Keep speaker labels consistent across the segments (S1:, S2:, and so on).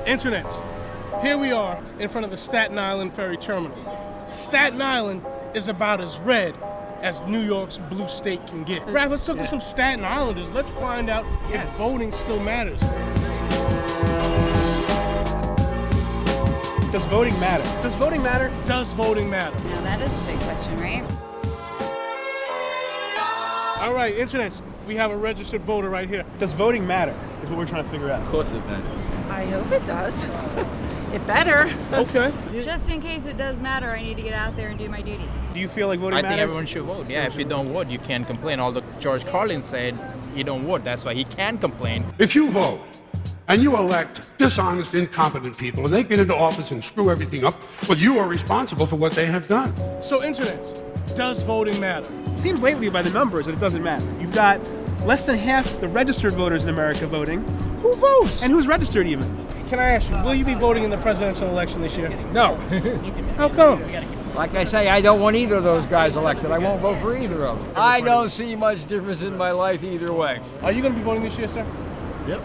S1: Internets, here we are in front of the Staten Island Ferry terminal. Staten Island is about as red as New York's blue state can get. Raph, let's talk to some Staten Islanders. Let's find out if voting still matters.
S2: Does voting matter? Does voting matter?
S1: Does voting matter?
S3: Now that is a big question, right?
S1: All right, Internets, we have a registered voter right here.
S2: Does voting matter? Is what we're trying to figure out.
S4: Of course it matters.
S5: I hope it does. It better.
S1: Okay.
S3: Just in case it does matter, I need to get out there and do my duty.
S2: Do you feel like voting matters?
S6: I think everyone should vote. Yeah, if you don't vote, you can't complain. Although George Carlin said he don't vote, that's why he can complain.
S7: If you vote and you elect dishonest, incompetent people and they get into office and screw everything up, well, you are responsible for what they have done.
S1: So, Internets, does voting matter?
S2: It seems lately by the numbers that it doesn't matter. You've got less than half the registered voters in America voting.
S1: Who votes?
S2: And who's registered even?
S1: Can I ask you, will you be voting in the presidential election this year?
S8: No.
S1: How come?
S8: Like I say, I don't want either of those guys elected. I won't vote for either of them. I don't see much difference in my life either way.
S1: Are you going to be voting this year, sir?
S4: Yep.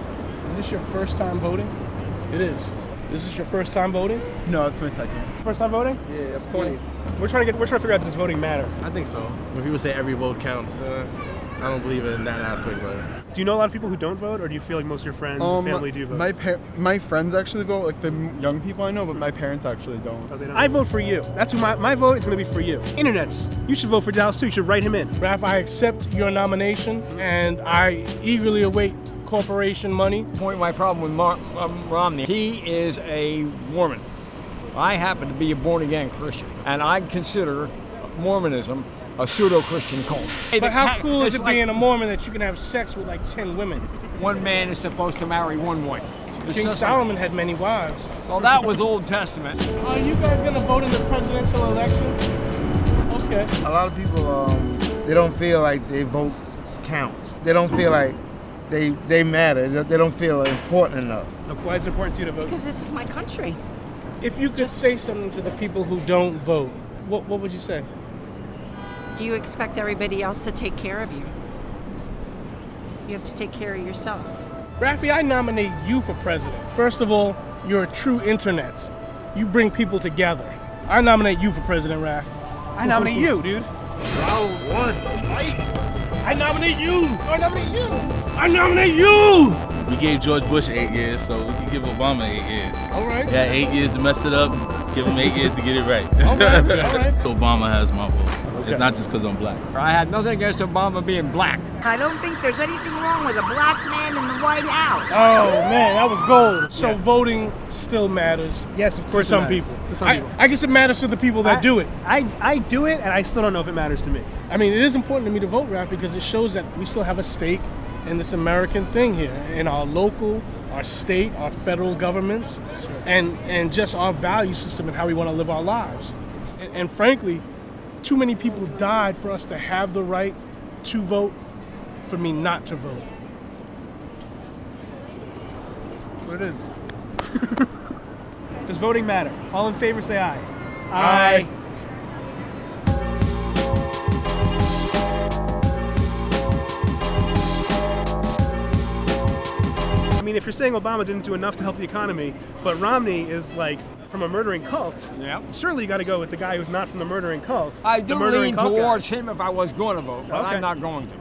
S1: Is this your first time voting? It is. Is this your first time voting?
S4: No, it's my second.
S2: First time voting?
S4: Yeah, I'm 20.
S2: We're trying to figure out, does voting matter?
S4: I think so. When people say every vote counts, I don't believe in that aspect, but...
S2: Do you know a lot of people who don't vote, or do you feel like most of your friends and family do vote?
S9: My friends actually vote, like the young people I know, but my parents actually don't.
S2: Oh, they don't. I vote for you. That's who my vote is going to be for you. Internets, you should vote for Dallas too. You should write him in.
S1: Raph, I accept your nomination, and I eagerly await corporation money.
S8: My problem with Romney, he is a Mormon. I happen to be a born-again Christian, and I consider Mormonism a pseudo-Christian cult.
S1: But how cool is it being a Mormon that you can have sex with like 10 women?
S8: One man is supposed to marry one wife.
S1: King Solomon had many wives.
S8: Well, that was Old Testament.
S1: Are you guys going to vote in the presidential election? Okay.
S10: A lot of people, they don't feel like their vote counts. They don't feel like they matter. They don't feel important enough.
S2: Why is it important to you to vote?
S5: Because this is my country.
S1: If you could say something to the people who don't vote, what would you say?
S5: Do you expect everybody else to take care of you? You have to take care of yourself.
S1: Rafi, I nominate you for president. First of all, you're a true Internets. You bring people together. I nominate you for president, Raph.
S2: I nominate you, dude.
S7: Round one, fight!
S1: I nominate you! I nominate you! I nominate you!
S4: We gave George Bush 8 years, so we can give Obama 8 years.
S1: All right.
S4: Yeah, 8 years to mess it up, give him 8 years to get it right.
S1: All right, all right.
S4: Obama has my vote. Okay. It's not just because I'm black.
S8: I had nothing against Obama being black.
S11: I don't think there's anything wrong with a black man in the White House.
S1: Oh man, that was gold. So voting still matters.
S2: Yes, of course.
S1: To some people. I guess it matters to the people that do it.
S2: I do it, and I still don't know if it matters to me.
S1: I mean, it is important to me to vote, Raph, because it shows that we still have a stake in this American thing here, in our local, our state, our federal governments, and just our value system and how we want to live our lives. And frankly, too many people died for us to have the right to vote, for me not to vote.
S2: What it is. Does voting matter? All in favor, say aye.
S1: Aye.
S2: I mean, if you're saying Obama didn't do enough to help the economy, but Romney is like from a murdering cult, surely you got to go with the guy who's not from the murdering cult.
S8: I do lean towards him if I was going to vote, but I'm not going to.